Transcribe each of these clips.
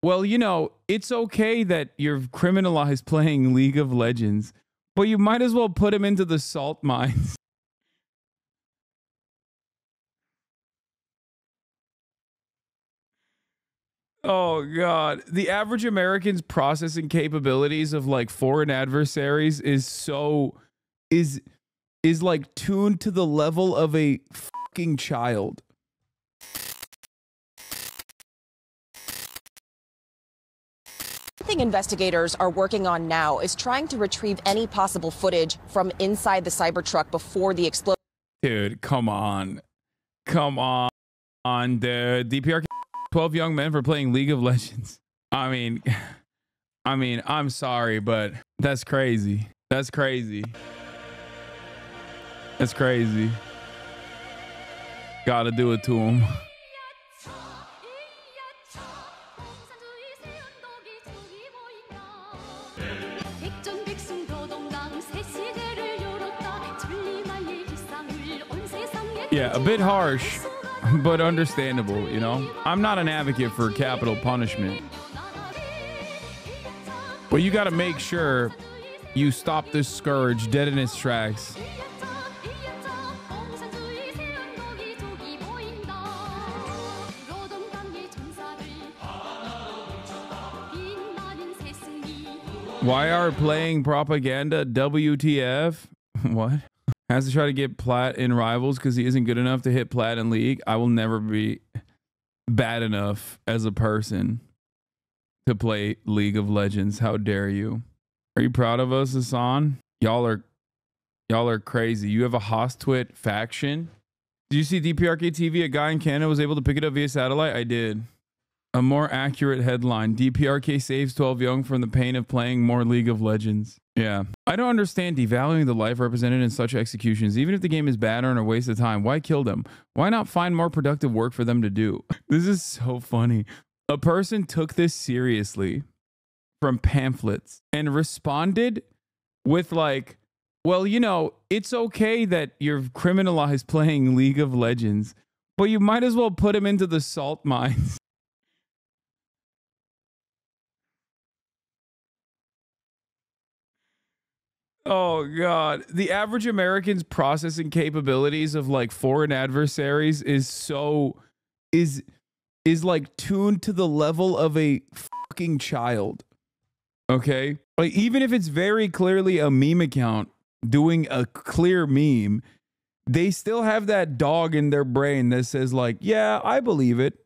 well, you know, it's okay that you're criminalized playing League of Legends, but you might as well put him into the salt mines. Oh God. The average American's processing capabilities of like foreign adversaries is like tuned to the level of a fucking child. The thing investigators are working on now is trying to retrieve any possible footage from inside the Cybertruck before the explosion. Dude, come on. Come on, dude. DPR 12 young men for playing League of Legends. I mean, I'm sorry, but that's crazy. That's crazy. That's crazy. Gotta do it to him. Yeah, a bit harsh, but understandable, you know? I'm not an advocate for capital punishment. But you gotta make sure you stop this scourge dead in its tracks. Why are playing propaganda WTF? What? Has to try to get plat in rivals because he isn't good enough to hit plat in league. I will never be bad enough as a person to play League of Legends. How dare you? Are you proud of us, Hasan? Y'all are crazy. You have a Hostwit faction? Did you see DPRK TV? A guy in Canada was able to pick it up via satellite? I did. A more accurate headline. DPRK saves 12 young from the pain of playing more League of Legends. Yeah. I don't understand devaluing the life represented in such executions. Even if the game is bad or a waste of time, why kill them? Why not find more productive work for them to do? This is so funny. A person took this seriously from pamphlets and responded with like, well, you know, it's okay that you're criminalized playing League of Legends, but you might as well put him into the salt mines. Oh God. The average American's processing capabilities of like foreign adversaries is like tuned to the level of a fucking child. Okay? Like even if it's very clearly a meme account doing a clear meme, they still have that dog in their brain that says like, yeah, I believe it.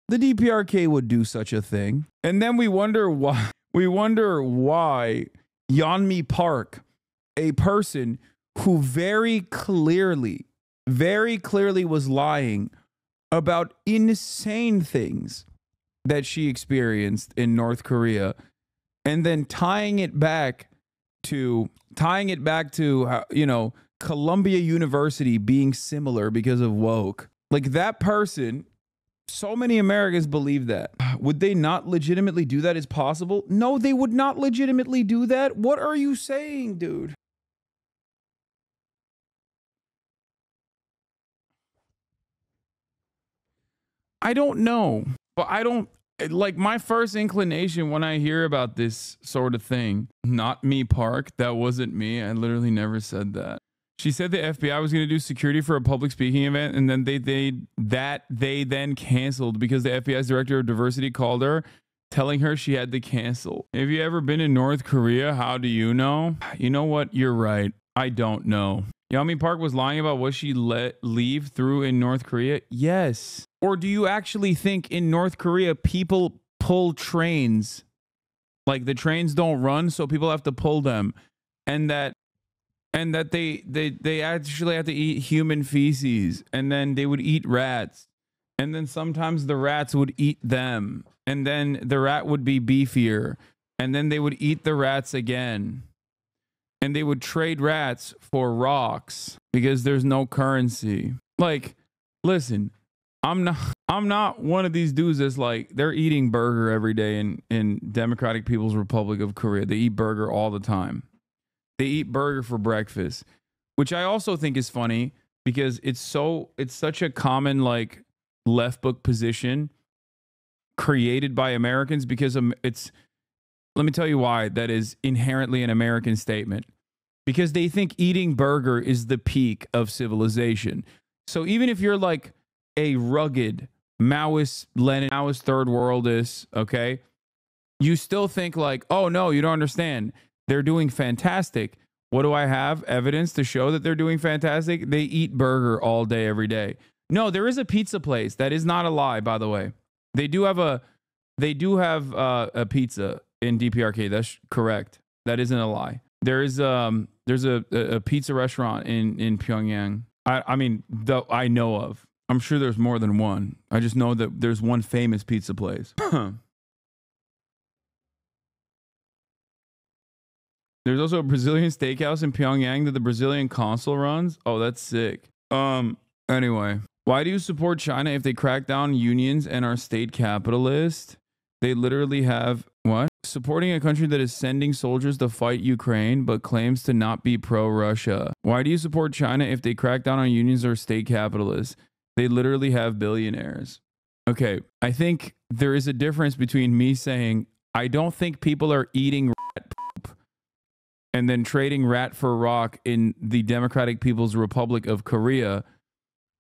The DPRK would do such a thing. And then we wonder why Yeonmi Park, a person who very clearly was lying about insane things that she experienced in North Korea, and then tying it back to you know, Columbia University being similar because of woke. Like that person, so many Americans believe that. Would they not legitimately do that as possible? No, they would not legitimately do that. What are you saying, dude? I don't know, but I don't like my first inclination when I hear about this sort of thing. Not me, Park. That wasn't me. I literally never said that. She said the FBI was going to do security for a public speaking event, and then they then canceled because the FBI's director of diversity called her, telling her she had to cancel. Have you ever been in North Korea? How do you know? You know what? You're right. I don't know. Yeonmi Park was lying about what she let leave through in North Korea? Yes. Or do you actually think in North Korea people pull trains? Like the trains don't run, so people have to pull them. And that they actually have to eat human feces, and then they would eat rats. And then sometimes the rats would eat them. And then the rat would be beefier. And then they would eat the rats again. And they would trade rats for rocks because there's no currency. Like, listen, I'm not one of these dudes that's like, they're eating burger every day in Democratic People's Republic of Korea. They eat burger all the time. They eat burger for breakfast, which I also think is funny because it's such a common like left book position created by Americans because it's, let me tell you why that is inherently an American statement. Because they think eating burger is the peak of civilization. So even if you're like a rugged Maoist, Lenin, Maoist third worldist, okay, you still think like, oh no, you don't understand. They're doing fantastic. What do I have? Evidence to show that they're doing fantastic? They eat burger all day, every day. No, there is a pizza place. That is not a lie, by the way. They do have a pizza in DPRK. That's correct. That isn't a lie. There's a pizza restaurant in Pyongyang. I mean, I know of. I'm sure there's more than one. I just know that there's one famous pizza place. There's also a Brazilian steakhouse in Pyongyang that the Brazilian consul runs. Oh, that's sick. Anyway, why do you support China if they crack down unions and are state capitalist? They literally have what? Supporting a country that is sending soldiers to fight Ukraine but claims to not be pro-Russia. Why do you support China if they crack down on unions or state capitalists? They literally have billionaires. Okay, I think there is a difference between me saying I don't think people are eating rat poop and then trading rat for rock in the Democratic People's Republic of Korea,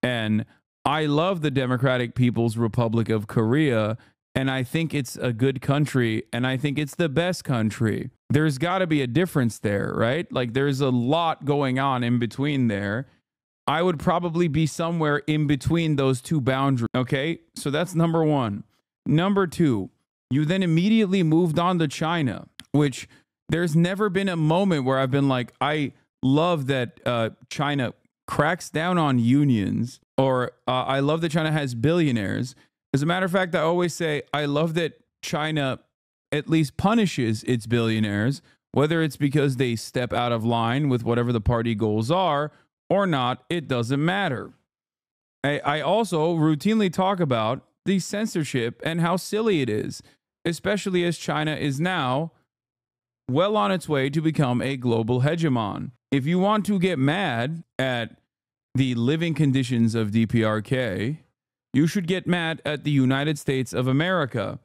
and I love the Democratic People's Republic of Korea, and I think it's a good country, and I think it's the best country. There's got to be a difference there, right? Like there's a lot going on in between there. I would probably be somewhere in between those two boundaries, okay? So that's number one. Number two, you then immediately moved on to China, which there's never been a moment where I've been like, I love that China cracks down on unions, or I love that China has billionaires. As a matter of fact, I always say I love that China at least punishes its billionaires, whether it's because they step out of line with whatever the party goals are or not, it doesn't matter. I also routinely talk about the censorship and how silly it is, especially as China is now well on its way to become a global hegemon. If you want to get mad at the living conditions of DPRK, you should get mad at the United States of America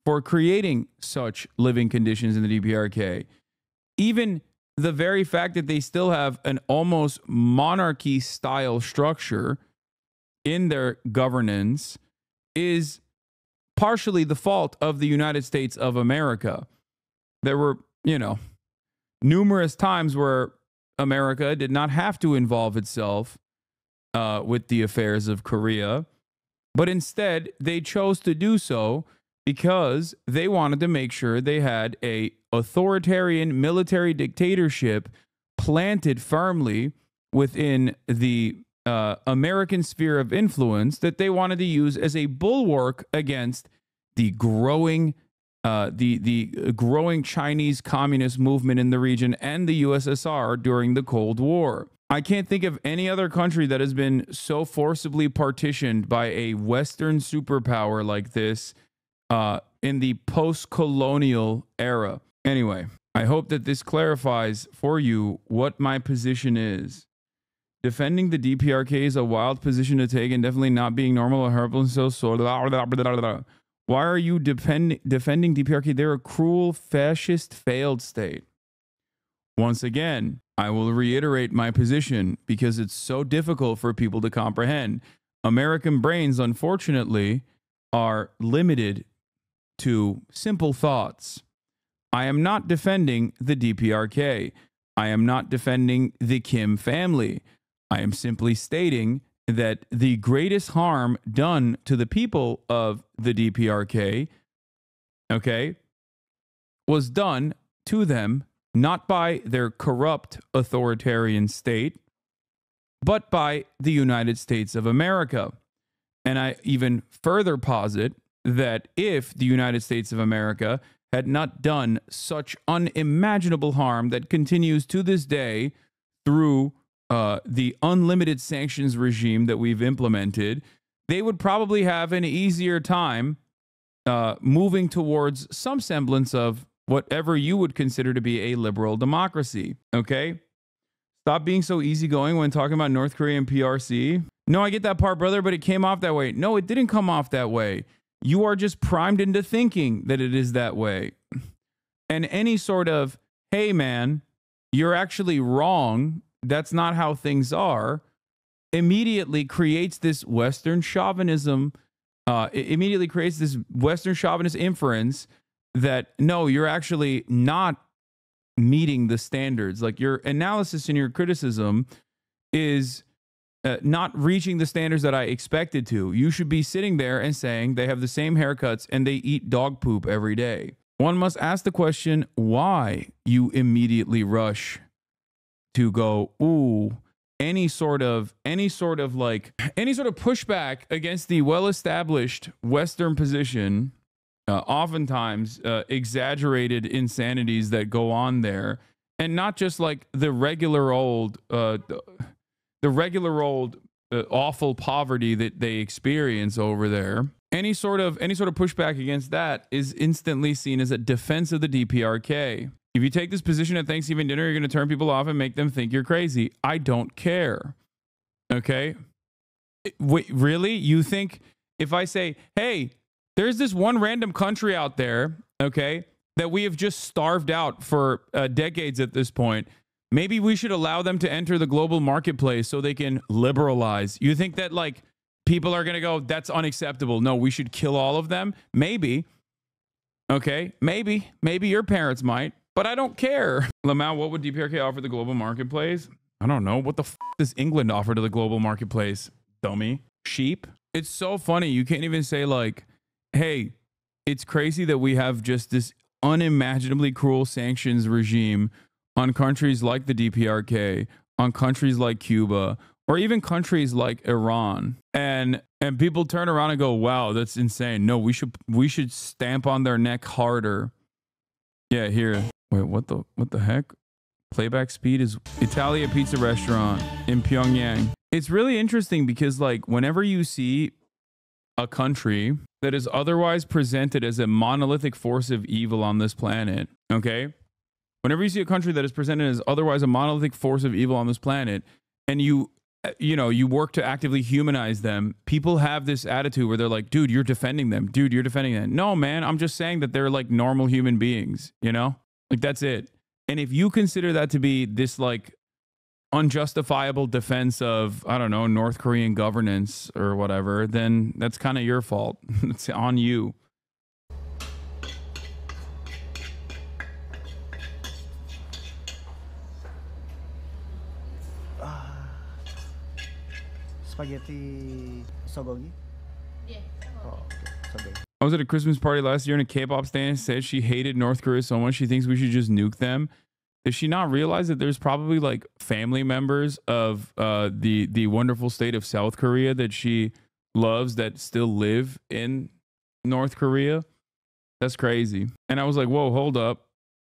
for creating such living conditions in the DPRK. Even the very fact that they still have an almost monarchy style structure in their governance is partially the fault of the United States of America. There were, numerous times where America did not have to involve itself with the affairs of Korea, but instead they chose to do so because they wanted to make sure they had a authoritarian military dictatorship planted firmly within the American sphere of influence that they wanted to use as a bulwark against the growing growing Chinese communist movement in the region and the USSR during the Cold War. I can't think of any other country that has been so forcibly partitioned by a Western superpower like this in the post-colonial era. Anyway, I hope that this clarifies for you what my position is. Defending the DPRK is a wild position to take and definitely not being normal or harmful. Why are you defending DPRK? They're a cruel, fascist, failed state. Once again, I will reiterate my position because it's so difficult for people to comprehend. American brains, unfortunately, are limited to simple thoughts. I am not defending the DPRK. I am not defending the Kim family. I am simply stating that the greatest harm done to the people of the DPRK, was done to them not by their corrupt authoritarian state, but by the United States of America. And I even further posit that if the United States of America had not done such unimaginable harm that continues to this day through the unlimited sanctions regime that we've implemented, they would probably have an easier time moving towards some semblance of whatever you would consider to be a liberal democracy. Okay? Stop being so easygoing when talking about North Korea and PRC. No, I get that part, brother, but it came off that way. No, it didn't come off that way. you are just primed into thinking that it is that way. And any sort of, hey man, you're actually wrong, that's not how things are, immediately creates this Western chauvinism. It immediately creates this Western chauvinist inference that no, you're actually not meeting the standards. Like your analysis and your criticism is not reaching the standards that I expected to. You should be sitting there and saying they have the same haircuts and they eat dog poop every day. One must ask the question why you immediately rush to go, ooh, any sort of pushback against the well-established Western position, oftentimes exaggerated insanities that go on there, and not just like the regular old awful poverty that they experience over there. Any sort of pushback against that is instantly seen as a defense of the DPRK. If you take this position at Thanksgiving dinner, you're going to turn people off and make them think you're crazy. I don't care. Okay? Wait, really? You think if I say, hey, there's this one random country out there, okay, that we have just starved out for decades at this point, maybe we should allow them to enter the global marketplace so they can liberalize. You think that like people are going to go, that's unacceptable. No, we should kill all of them? Maybe. Okay, maybe your parents might. But I don't care. Lamau, what would DPRK offer the global marketplace? I don't know. What the f does England offer to the global marketplace? Dummy. Sheep? It's so funny. You can't even say like, hey, it's crazy that we have just this unimaginably cruel sanctions regime on countries like the DPRK, on countries like Cuba, or even countries like Iran. And people turn around and go, wow, that's insane. No, we should stamp on their neck harder. Yeah, here. Wait, what the heck? Playback speed is Italia Pizza Restaurant in Pyongyang. It's really interesting because like whenever you see a country that is otherwise presented as a monolithic force of evil on this planet, okay? Whenever you see a country that is presented as otherwise a monolithic force of evil on this planet, and you work to actively humanize them, people have this attitude where they're like, dude, you're defending them. Dude, you're defending them. No, man, I'm just saying that they're like normal human beings, you know? Like, that's it. And if you consider that to be this like unjustifiable defense of, I don't know, North Korean governance or whatever, then that's kind of your fault. It's on you. Spaghetti sogogi? Yeah. Oh, okay. Sogogi. I was at a Christmas party last year and a K-pop stan said she hated North Korea so much she thinks we should just nuke them. Does she not realize that there's probably like family members of the wonderful state of South Korea that she loves that still live in North Korea? That's crazy. And I was like, whoa, hold up.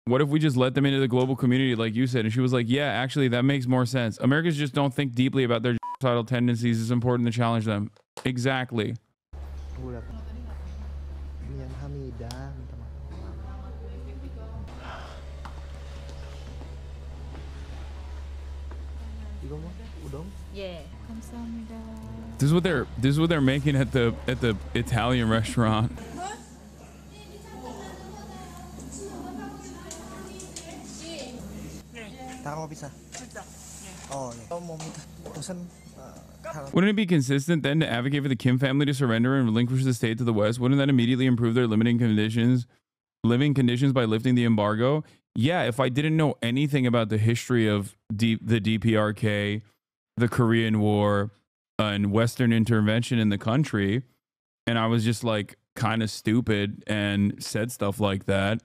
What if we just let them into the global community like you said? And she was like, yeah, actually, that makes more sense. Americans just don't think deeply about their genocidal tendencies. It's important to challenge them. Exactly. Yeah. This is what they're making at the Italian restaurant. Wouldn't it be consistent then to advocate for the Kim family to surrender and relinquish the state to the West? Wouldn't that immediately improve their living conditions by lifting the embargo? Yeah, if I didn't know anything about the history of the DPRK, the Korean War, and Western intervention in the country, and I was just like kind of stupid and said stuff like that.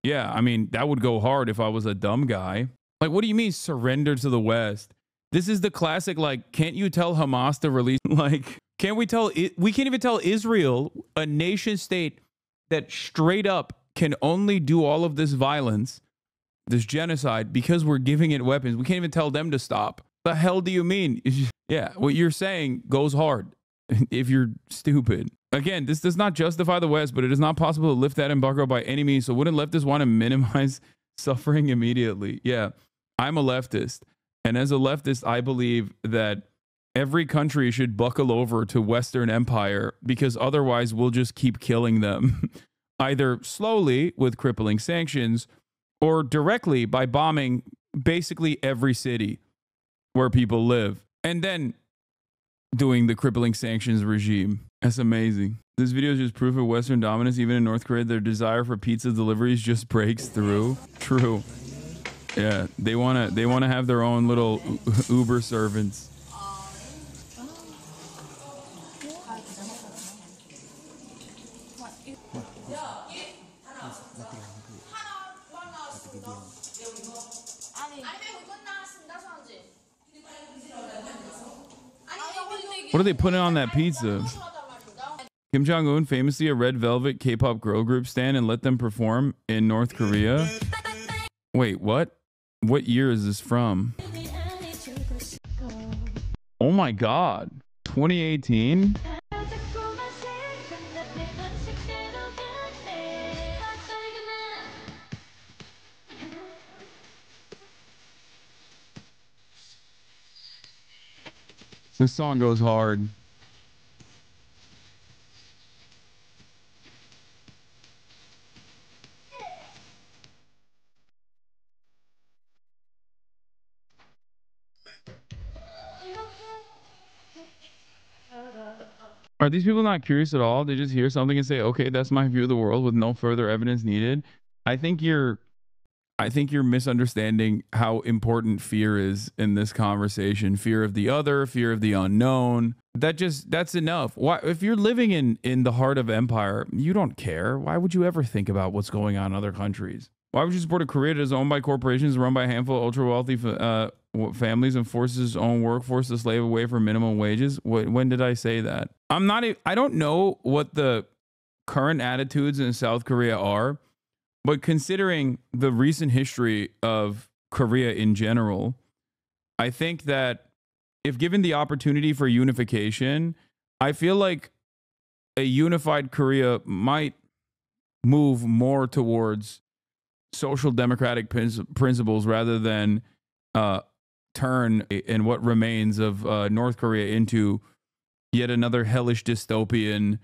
Yeah, I mean, that would go hard if I was a dumb guy. Like, what do you mean surrender to the West? This is the classic, like, can't you tell Hamas to release, like, we can't even tell Israel, a nation state that straight up can only do all of this violence, this genocide, because we're giving it weapons. We can't even tell them to stop. The hell do you mean? Yeah, what you're saying goes hard if you're stupid. Again, this does not justify the West, but it is not possible to lift that embargo by any means. So wouldn't leftists want to minimize suffering immediately? Yeah, I'm a leftist. And as a leftist, I believe that every country should buckle over to Western Empire because otherwise we'll just keep killing them, either slowly with crippling sanctions or directly by bombing basically every city where people live and then doing the crippling sanctions regime. That's amazing. This video is just proof of Western dominance. Even in North Korea, their desire for pizza deliveries just breaks through. True. Yeah, they wanna have their own little Uber servants. What are they putting on that pizza? Kim Jong-un famously a red velvet K-pop girl group stand and let them perform in North Korea. Wait, what? What year is this from? Oh my God. 2018? This song goes hard. Are these people not curious at all? They just hear something and say, okay, that's my view of the world with no further evidence needed. I think you're misunderstanding how important fear is in this conversation. Fear of the other, fear of the unknown. That's enough. Why, if you're living in the heart of empire, you don't care. Why would you ever think about what's going on in other countries? Why would you support a Korea that is owned by corporations, run by a handful of ultra wealthy families, and forces its own workforce to slave away for minimum wages? When did I say that? I don't know what the current attitudes in South Korea are, but considering the recent history of Korea in general, I think that if given the opportunity for unification, I feel like a unified Korea might move more towards social democratic principles rather than turn in what remains of North Korea into yet another hellish dystopian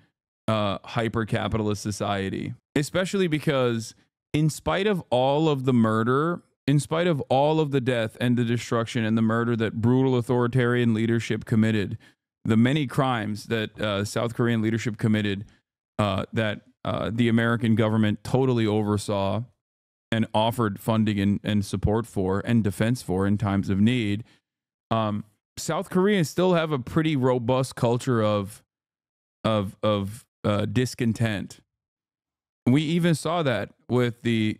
hyper-capitalist society. Especially because in spite of all of the murder, in spite of all of the death and the destruction and the murder that brutal authoritarian leadership committed, the many crimes that South Korean leadership committed that the American government totally oversaw and offered funding and support for and defense for in times of need, South Koreans still have a pretty robust culture of discontent. We even saw that with the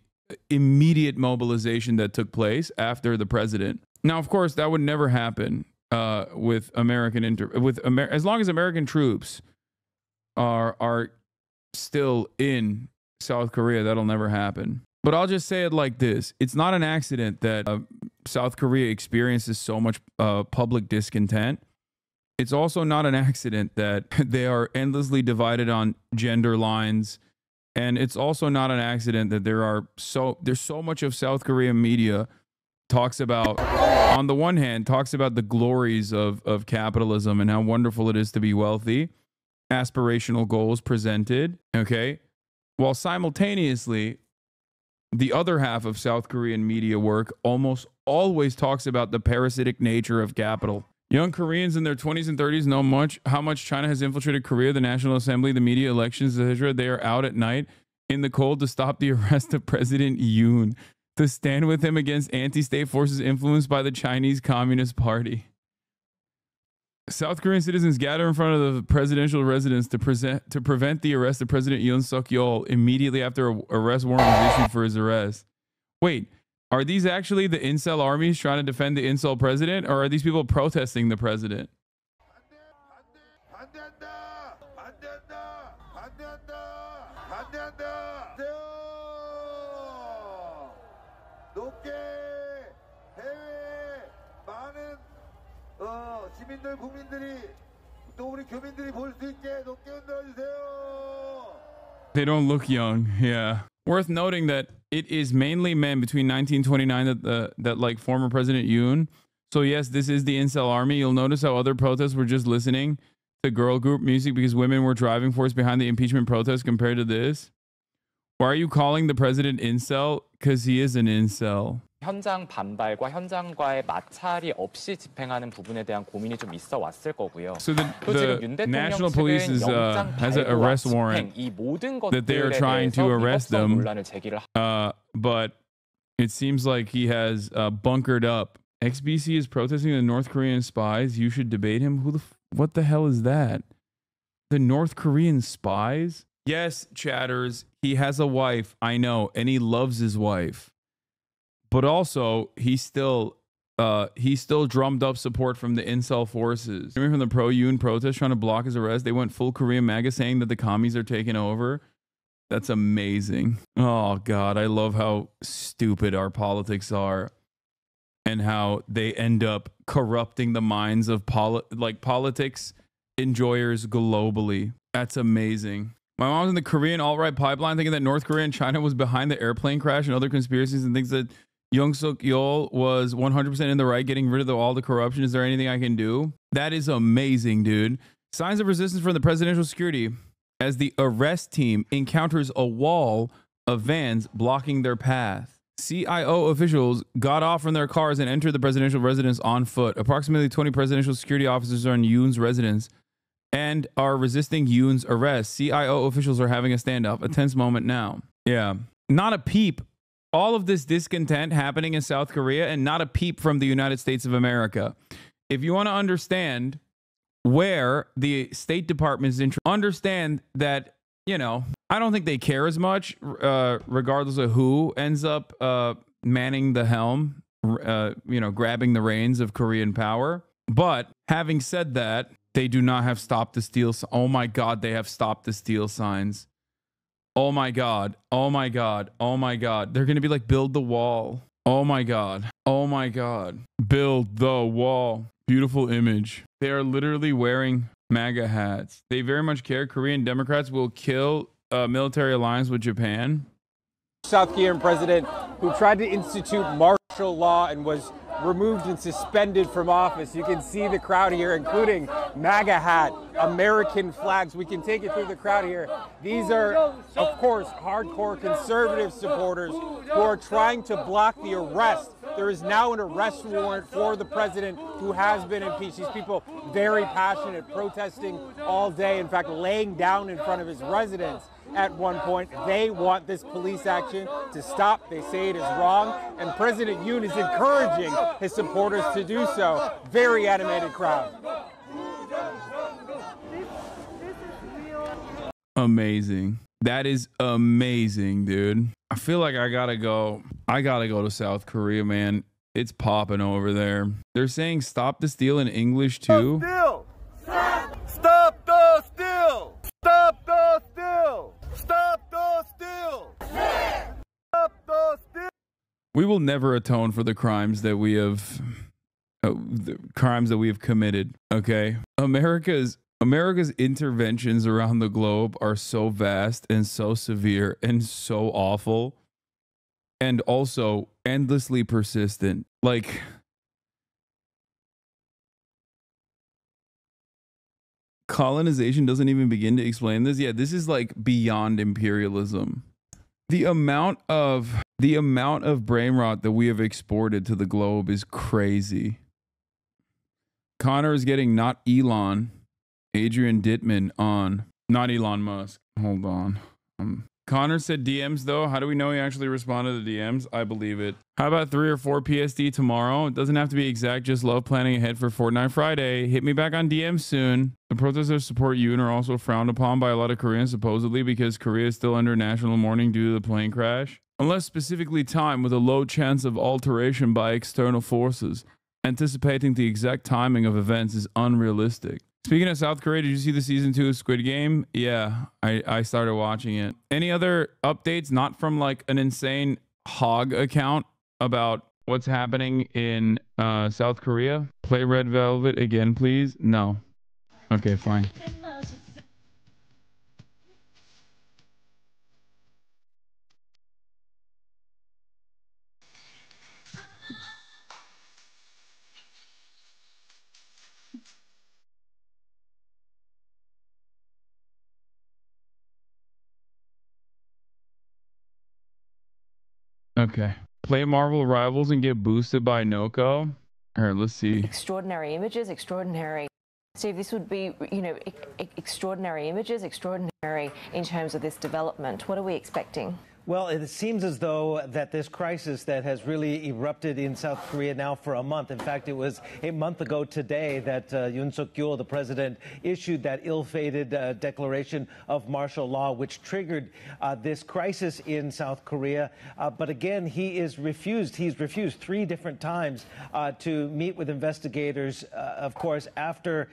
immediate mobilization that took place after the president. Now, of course, that would never happen with as long as American troops are still in South Korea. That'll never happen. But I'll just say it like this. It's not an accident that South Korea experiences so much public discontent. It's also not an accident that they are endlessly divided on gender lines. And it's also not an accident that there's so much of South Korean media talks about, on the one hand, talks about the glories of capitalism and how wonderful it is to be wealthy, aspirational goals presented, okay? While simultaneously, the other half of South Korean media work almost always talks about the parasitic nature of capital. Young Koreans in their 20s and 30s know how much China has infiltrated Korea, the National Assembly, the media, elections, etc. They are out at night in the cold to stop the arrest of President Yoon, to stand with him against anti-state forces influenced by the Chinese Communist Party. South Korean citizens gather in front of the presidential residence to prevent the arrest of President Yoon Suk-yeol immediately after an arrest warrant was issued for his arrest. Wait, are these actually the incel armies trying to defend the incel president, or are these people protesting the president? They don't look young. Yeah. Worth noting that it is mainly men between 1929 that like former President Yoon So yes, this is the incel army. You'll notice how other protests were just listening to girl group music because women were driving force behind the impeachment protest compared to this. Why are you calling the president incel? Because he is an incel. 현장 반발과 현장과의 마찰이 없이 집행하는 부분에 대한 고민이 좀 있어 왔을 거고요. So the National Police is has an arrest warrant that they are trying to arrest them. But it seems like he has bunkered up. XBC is protesting the North Korean spies. You should debate him. What the hell is that? The North Korean spies? Yes, chatters. He has a wife. I know, and he loves his wife. But also, he still drummed up support from the incel forces. Remember from the pro-UN protest trying to block his arrest? They went full Korean MAGA saying that the commies are taking over. That's amazing. Oh, God. I love how stupid our politics are and how they end up corrupting the minds of politics enjoyers globally. That's amazing. My mom's in the Korean alt-right pipeline thinking that North Korea and China was behind the airplane crash and other conspiracies and thinks that Young Suk Yeol was 100% in the right, getting rid of all the corruption. Is there anything I can do? That is amazing, dude. Signs of resistance from the presidential security as the arrest team encounters a wall of vans blocking their path. CIO officials got off from their cars and entered the presidential residence on foot. Approximately 20 presidential security officers are in Yoon's residence and are resisting Yoon's arrest. CIO officials are having a standoff. A tense moment now. Yeah. Not a peep. All of this discontent happening in South Korea and not a peep from the United States of America. If you want to understand where the State Department is understand that, you know, I don't think they care as much, regardless of who ends up manning the helm, you know, grabbing the reins of Korean power. But having said that, they do not have stop the steal. Oh my God, they have stop the steal signs. Oh my God. Oh my God. Oh my God. They're going to be like, build the wall. Oh my God. Oh my God. Build the wall. Beautiful image. They are literally wearing MAGA hats. They very much care. Korean Democrats will kill a military alliance with Japan. South Korean president who tried to institute martial law and was removed and suspended from office. You can see the crowd here, including MAGA hat, American flags. We can take it through the crowd here. These are, of course, hardcore conservative supporters who are trying to block the arrest. There is now an arrest warrant for the president who has been impeached. These people very passionate, protesting all day, in fact, laying down in front of his residence. At one point, they want this police action to stop. They say it is wrong, and President Yoon is encouraging his supporters to do so. Very animated crowd. Amazing. That is amazing, dude. I feel like I gotta go to South Korea, man. It's popping over there. They're saying stop the steal in English too. Stop the steal! Stop the steal! Stop the steal! Stop the steal! We will never atone for the crimes that we have committed. Okay, America's interventions around the globe are so vast and so severe and so awful, and also endlessly persistent. Like, colonization doesn't even begin to explain this. Yeah, this is like beyond imperialism. The amount of brain rot that we have exported to the globe is crazy. Connor is getting not Elon, Adrian Dittman on, not Elon Musk. Hold on. Connor said DMs though. How do we know he actually responded to DMs? I believe it. How about 3 or 4 PSD tomorrow? It doesn't have to be exact. Just love planning ahead for Fortnite Friday. Hit me back on DMs soon. The protesters support you and are also frowned upon by a lot of Koreans supposedly because Korea is still under national mourning due to the plane crash. Unless specifically timed with a low chance of alteration by external forces. Anticipating the exact timing of events is unrealistic. Speaking of South Korea, did you see the season 2 of Squid Game? Yeah, I started watching it. Any other updates, not from like an insane hog account about what's happening in South Korea? Play Red Velvet again, please. No. Okay, fine. Okay. Play Marvel Rivals and get boosted by Noko. All right, let's see. Extraordinary images, extraordinary. Steve, this would be, you know, extraordinary images, extraordinary in terms of this development. What are we expecting? Well, it seems as though that this crisis that has really erupted in South Korea now for a month. In fact, it was a month ago today that Yoon Suk-yeol, the president, issued that ill-fated declaration of martial law, which triggered this crisis in South Korea. But again, he's refused 3 different times to meet with investigators, of course, after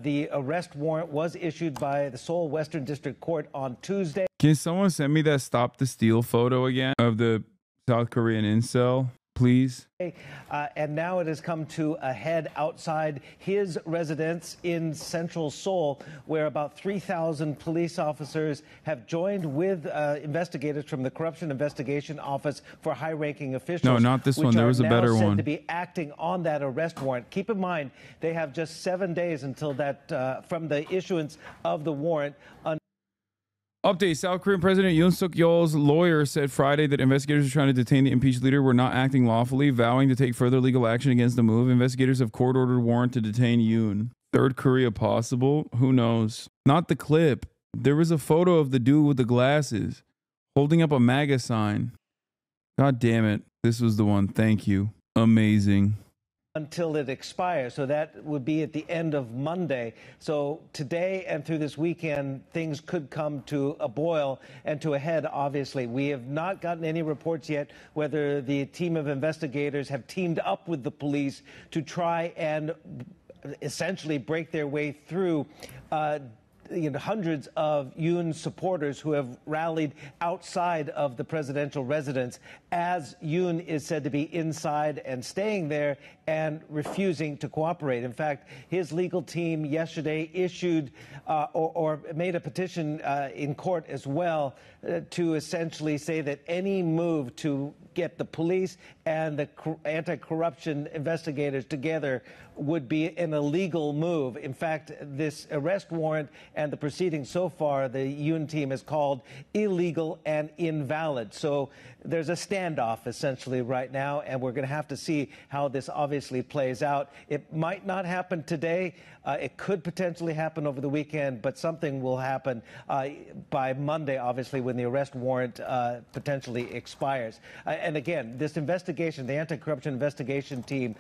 the arrest warrant was issued by the Seoul Western District Court on Tuesday. Can someone send me that Stop the Steal photo again of the South Korean incel, please? And now it has come to a head outside his residence in central Seoul, where about 3,000 police officers have joined with investigators from the Corruption Investigation Office for high-ranking officials. No, not this one. There was a better one. To be acting on that arrest warrant. Keep in mind, they have just 7 days until that from the issuance of the warrant. Update. South Korean President Yoon Suk-yeol's lawyer said Friday that investigators are trying to detain the impeached leader were not acting lawfully, vowing to take further legal action against the move. Investigators have court-ordered warrant to detain Yoon. Third Korea possible? Who knows? Not the clip. There was a photo of the dude with the glasses holding up a MAGA sign. God damn it. This was the one. Thank you. Amazing. Until it expires. So that would be at the end of Monday. So today and through this weekend, things could come to a boil and to a head, obviously. We have not gotten any reports yet whether the team of investigators have teamed up with the police to try and essentially break their way through hundreds of Yoon supporters who have rallied outside of the presidential residence as Yoon is said to be inside and staying there and refusing to cooperate. In fact, his legal team yesterday issued or made a petition in court as well to essentially say that any move to get the police and the anti-corruption investigators together would be an illegal move. In fact, this arrest warrant and the proceedings so far, the Yoon team has called illegal and invalid. So there's a standoff essentially right now, and we're going to have to see how this obviously plays out. It might not happen today. It could potentially happen over the weekend, but something will happen by Monday, obviously, when the arrest warrant potentially expires. And again, this investigation, the anti-corruption investigation team,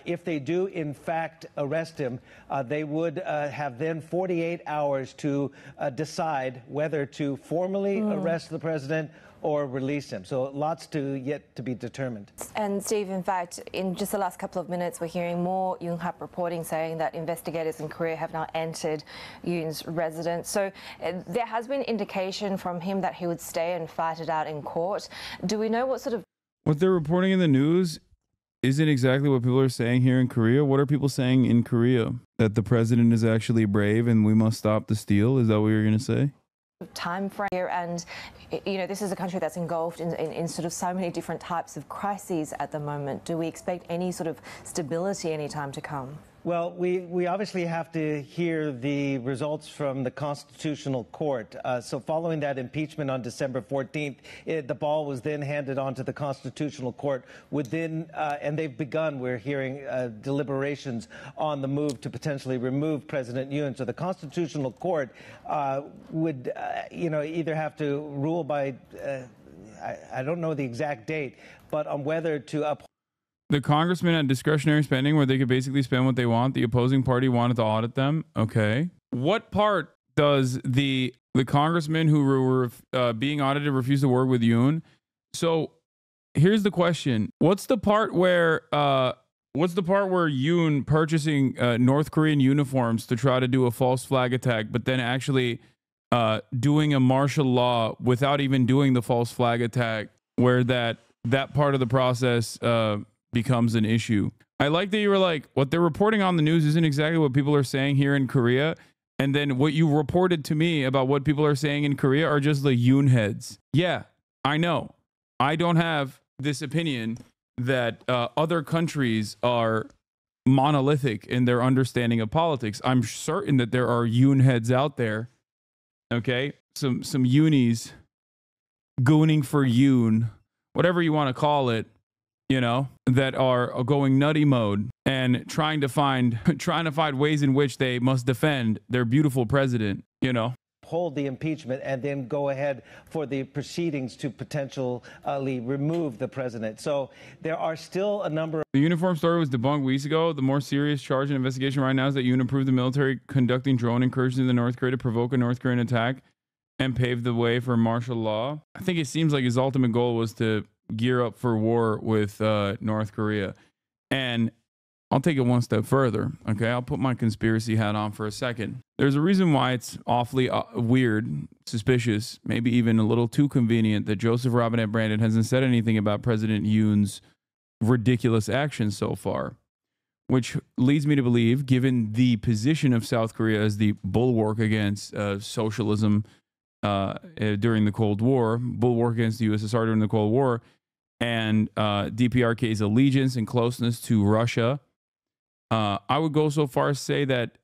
if they do in fact arrest him, they would have then 48 hours to decide whether to formally arrest the president or release him. So lots yet to be determined. And Steve, in fact, in just the last couple of minutes, we're hearing more Yonhap reporting saying that investigators in Korea have now entered Yoon's residence. So there has been indication from him that he would stay and fight it out in court. Do we know what sort of... What they're reporting in the news isn't exactly what people are saying here in Korea. What are people saying in Korea? That the president is actually brave and we must stop the steal? Is that what you're going to say? Time frame here, and you know, this is a country that's engulfed in sort of so many different types of crises at the moment. Do we expect any sort of stability anytime to come? Well, we obviously have to hear the results from the Constitutional Court. So following that impeachment on December 14th, the ball was then handed on to the Constitutional Court and they've begun, we're hearing, deliberations on the move to potentially remove President Yoon. So the Constitutional Court would, either have to rule by, I don't know the exact date, but on whether to uphold. The congressman had discretionary spending where they could basically spend what they want. The opposing party wanted to audit them. Okay. What part does the congressman who were being audited refuse to work with Yoon? So here's the question. What's the part where Yoon purchasing North Korean uniforms to try to do a false flag attack, but then actually doing a martial law without even doing the false flag attack, where that part of the process becomes an issue? I like that you were like, what they're reporting on the news isn't exactly what people are saying here in Korea. And then what you reported to me about what people are saying in Korea are just the Yoon heads. Yeah, I know. I don't have this opinion that other countries are monolithic in their understanding of politics. I'm certain that there are Yoon heads out there. Okay. Some Yoonies gooning for Yoon whatever you want to call it, you know, that are going nutty mode and trying to find ways in which they must defend their beautiful president, you know. Hold the impeachment and then go ahead for the proceedings to potentially remove the president. So there are still a number of... The uniform story was debunked weeks ago. The more serious charge and investigation right now is that UN approved the military conducting drone incursions in North Korea to provoke a North Korean attack and pave the way for martial law. I think it seems like his ultimate goal was to gear up for war with North Korea. And I'll take it one step further. Okay, I'll put my conspiracy hat on for a second. There's a reason why it's awfully weird, suspicious, maybe even a little too convenient that Joseph Robinette Brandon hasn't said anything about President Yoon's ridiculous actions so far, which leads me to believe, given the position of South Korea as the bulwark against socialism during the Cold War, bulwark against the USSR during the Cold War, and DPRK's allegiance and closeness to Russia, I would go so far as to say that,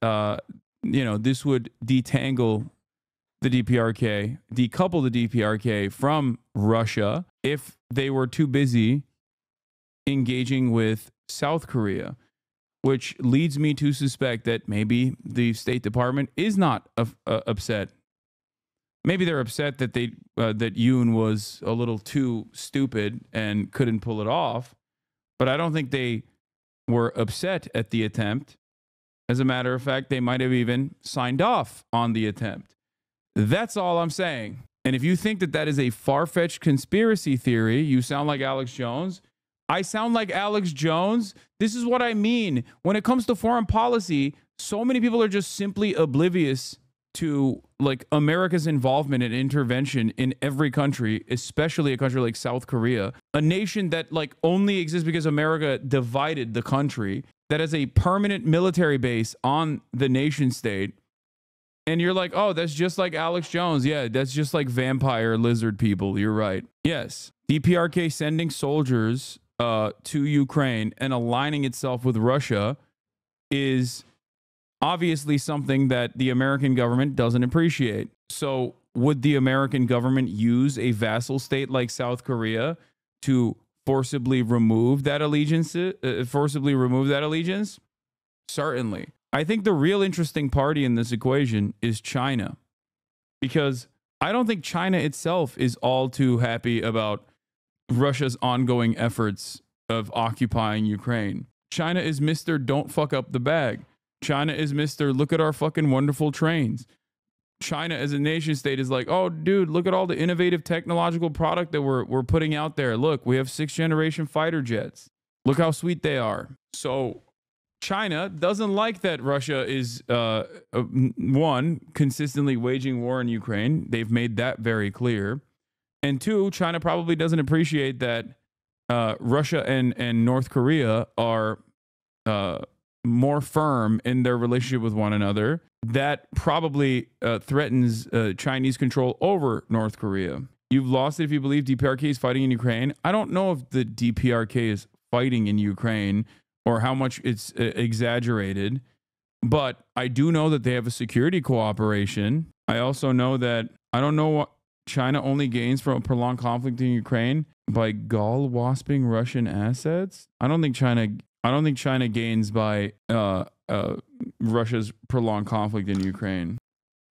this would detangle the DPRK, decouple the DPRK from Russia if they were too busy engaging with South Korea, which leads me to suspect that maybe the State Department is not upset. Maybe they're upset that that Yoon was a little too stupid and couldn't pull it off, but I don't think they were upset at the attempt. As a matter of fact, they might have even signed off on the attempt. That's all I'm saying. And if you think that that is a far-fetched conspiracy theory, you sound like Alex Jones. I sound like Alex Jones. This is what I mean. When it comes to foreign policy, so many people are just simply oblivious to like America's involvement and intervention in every country, especially a country like South Korea, a nation that like only exists because America divided the country, that has a permanent military base on the nation state. And you're like, oh, that's just like Alex Jones. Yeah, that's just like vampire lizard people. You're right. Yes. DPRK sending soldiers to Ukraine and aligning itself with Russia is obviously something that the American government doesn't appreciate. So would the American government use a vassal state like South Korea to forcibly remove that allegiance? Certainly. I think the real interesting party in this equation is China, because I don't think China itself is all too happy about Russia's ongoing efforts of occupying Ukraine. China is Mr. Don't fuck up the bag. China is Mr. Look at our fucking wonderful trains. China as a nation state is like, oh, dude, look at all the innovative technological product that we're putting out there. Look, we have 6th generation fighter jets. Look how sweet they are. So China doesn't like that Russia is, one, consistently waging war in Ukraine. They've made that very clear. And two, China probably doesn't appreciate that Russia and North Korea are more firm in their relationship with one another. That probably threatens Chinese control over North Korea. You've lost it if you believe DPRK is fighting in Ukraine. I don't know if the DPRK is fighting in Ukraine or how much it's exaggerated, but I do know that they have a security cooperation. I also know that I don't know what China only gains from a prolonged conflict in Ukraine by gall-wasping Russian assets. I don't think China gains by Russia's prolonged conflict in Ukraine.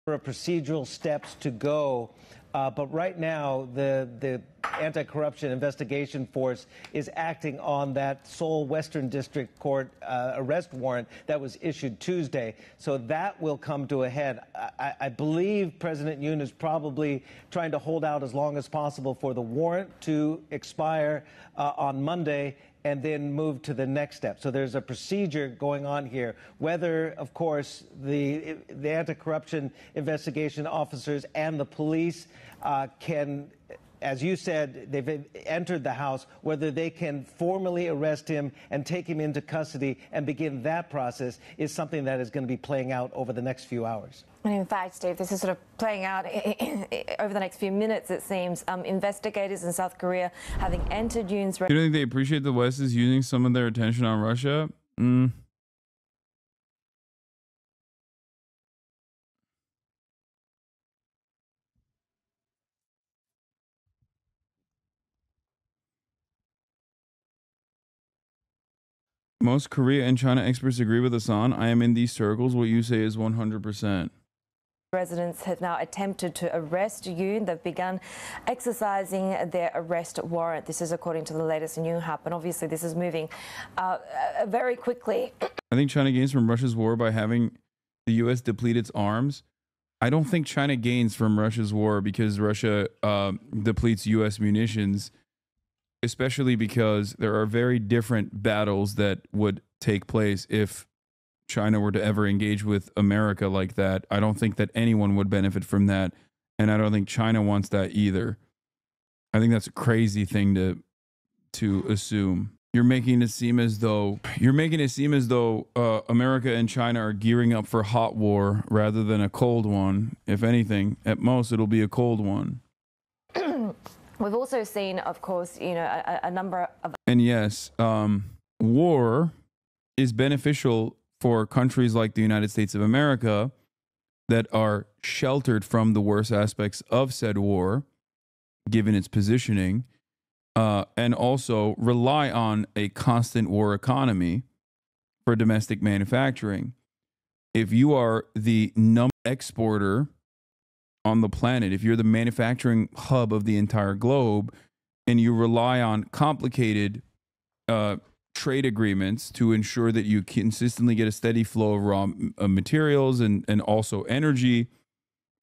Procedural steps to go, but right now the anti-corruption investigation force is acting on that Seoul Western District Court arrest warrant that was issued Tuesday. So that will come to a head. I believe President Yoon is probably trying to hold out as long as possible for the warrant to expire on Monday and then move to the next step. So there's a procedure going on here. Whether, of course, the anti-corruption investigation officers and the police can, as you said, they've entered the house, whether they can formally arrest him and take him into custody and begin that process is something that is going to be playing out over the next few hours. And in fact, Steve, this is sort of playing out over the next few minutes, it seems. Investigators in South Korea having entered Yoon's... You don't think they appreciate the West is using some of their attention on Russia? Most Korea and China experts agree with Hasan. I am in these circles. What you say is 100%. Residents have now attempted to arrest Yoon. They've begun exercising their arrest warrant. This is according to the latest in Yonhap, and obviously this is moving very quickly. I think China gains from Russia's war by having the U.S. deplete its arms. I don't think China gains from Russia's war because Russia depletes U.S. munitions, especially because there are very different battles that would take place if China were to ever engage with America like that. I don't think that anyone would benefit from that, and I don't think China wants that either. I think that's a crazy thing to assume. You're making it seem as though America and China are gearing up for hot war rather than a cold one. If anything, at most it'll be a cold one. We've also seen, of course, a number of... And yes, war is beneficial for countries like the United States of America that are sheltered from the worst aspects of said war, given its positioning, and also rely on a constant war economy for domestic manufacturing. If you are the number exporter on the planet, if you're the manufacturing hub of the entire globe, and you rely on complicated trade agreements to ensure that you consistently get a steady flow of raw materials and also energy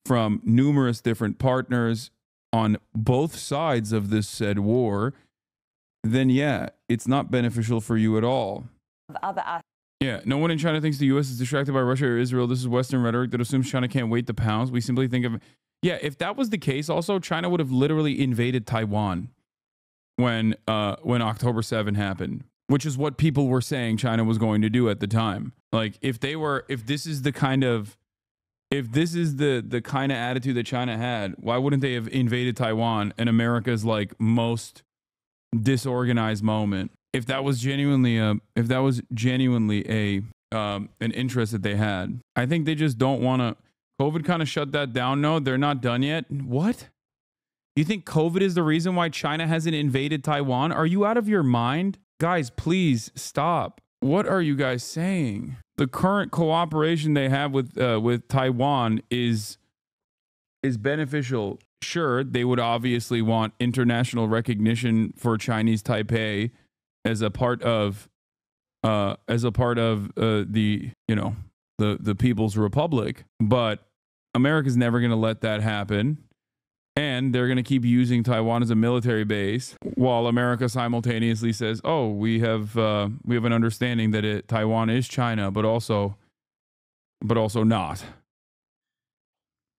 from numerous different partners on both sides of this said war, then yeah, it's not beneficial for you at all. Yeah, no one in China thinks the U.S. is distracted by Russia or Israel. This is Western rhetoric that assumes China can't wait to pounce. We simply think of... Yeah, if that was the case, also, China would have literally invaded Taiwan when October 7 happened, which is what people were saying China was going to do at the time. Like, if this is the kind of attitude that China had, why wouldn't they have invaded Taiwan in America's like most disorganized moment? If that was genuinely an interest that they had. I think they just don't want to. COVID kind of shut that down. No, they're not done yet. What? You think COVID is the reason why China hasn't invaded Taiwan? Are you out of your mind? Guys, please stop. What are you guys saying? The current cooperation they have with Taiwan is beneficial. Sure, they would obviously want international recognition for Chinese Taipei as a part of the People's Republic, but America's never going to let that happen. And they're going to keep using Taiwan as a military base while America simultaneously says, "Oh, we have an understanding that Taiwan is China, but also not."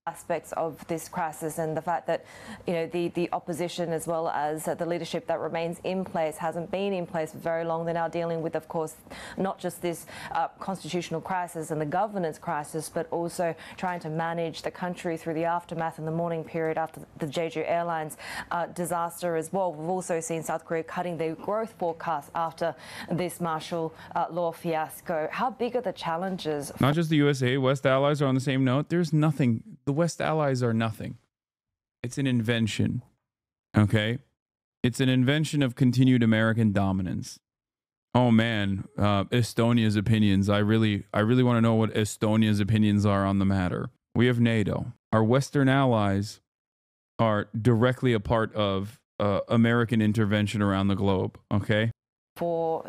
Aspects of this crisis, and the fact that the opposition as well as the leadership that remains in place hasn't been in place for very long. They're now dealing with, of course, not just this constitutional crisis and the governance crisis, but also trying to manage the country through the aftermath in the mourning period after the Jeju Airlines disaster as well. We've also seen South Korea cutting their growth forecast after this martial law fiasco. How big are the challenges? Not just the USA, West allies are on the same note. There's nothing. The West allies are nothing. It's an invention. Okay? It's an invention of continued American dominance. Oh man, Estonia's opinions. I really want to know what Estonia's opinions are on the matter. We have NATO. Our Western allies are directly a part of American intervention around the globe. Okay? For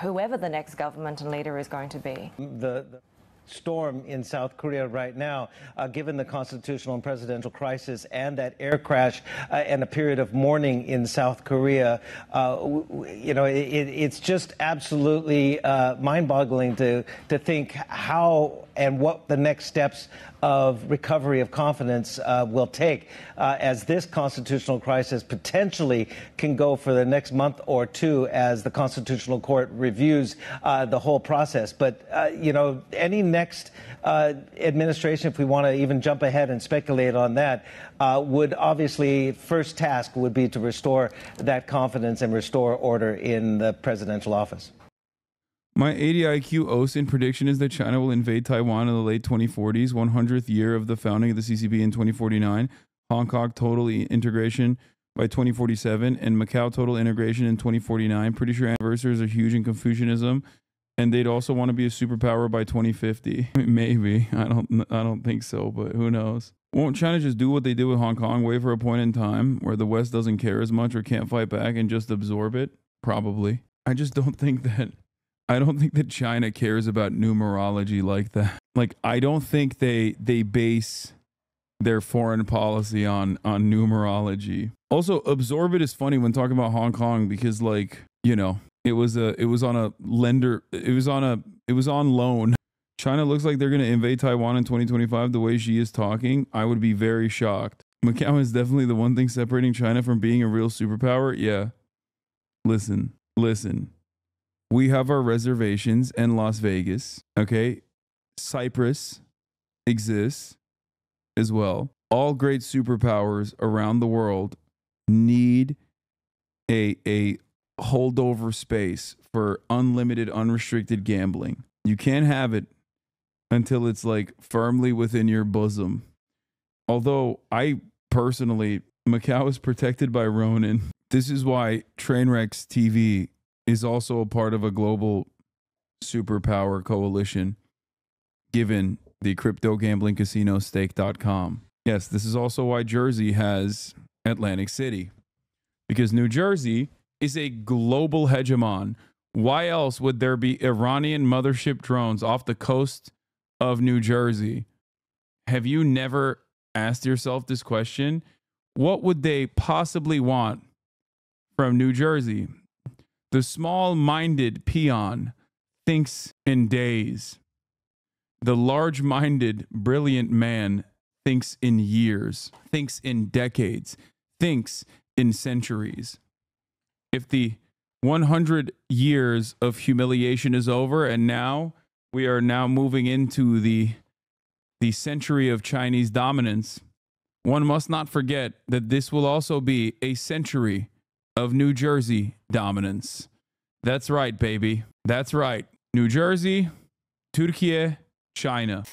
whoever the next government and leader is going to be. The storm in South Korea right now, given the constitutional and presidential crisis and that air crash and a period of mourning in South Korea, it's just absolutely mind-boggling to think how and what the next steps of recovery of confidence will take as this constitutional crisis potentially can go for the next month or two as the Constitutional Court reviews the whole process. But, any next administration, if we want to even jump ahead and speculate on that, would obviously first task would be to restore that confidence and restore order in the presidential office. My 80 IQ OSINT prediction is that China will invade Taiwan in the late 2040s, 100th year of the founding of the CCP in 2049. Hong Kong total integration by 2047 and Macau total integration in 2049. Pretty sure anniversaries are huge in Confucianism, and they'd also want to be a superpower by 2050. Maybe. I don't think so, but who knows? Won't China just do what they did with Hong Kong, wait for a point in time where the West doesn't care as much or can't fight back and just absorb it? Probably. I just don't think that China cares about numerology like that. Like, I don't think they base their foreign policy on numerology. Also, absorb it is funny when talking about Hong Kong because, like, you know, it was on loan. China looks like they're going to invade Taiwan in 2025 the way she is talking. I would be very shocked. Macau is definitely the one thing separating China from being a real superpower. Yeah. Listen. We have our reservations in Las Vegas. Okay. Cyprus exists as well. All great superpowers around the world need a holdover space for unlimited, unrestricted gambling. You can't have it until it's like firmly within your bosom. Although I personally, Macau is protected by Ronin. This is why Trainwrecks TV is also a part of a global superpower coalition, given the crypto gambling casino stake.com. Yes, this is also why Jersey has Atlantic City, because New Jersey is a global hegemon. Why else would there be Iranian mothership drones off the coast of New Jersey? Have you never asked yourself this question? What would they possibly want from New Jersey? The small-minded peon thinks in days. The large-minded, brilliant man thinks in years, thinks in decades, thinks in centuries. If the 100 years of humiliation is over and now we are now moving into the century of Chinese dominance, one must not forget that this will also be a century of New Jersey dominance. That's right, baby. That's right. New Jersey, Turkey, China.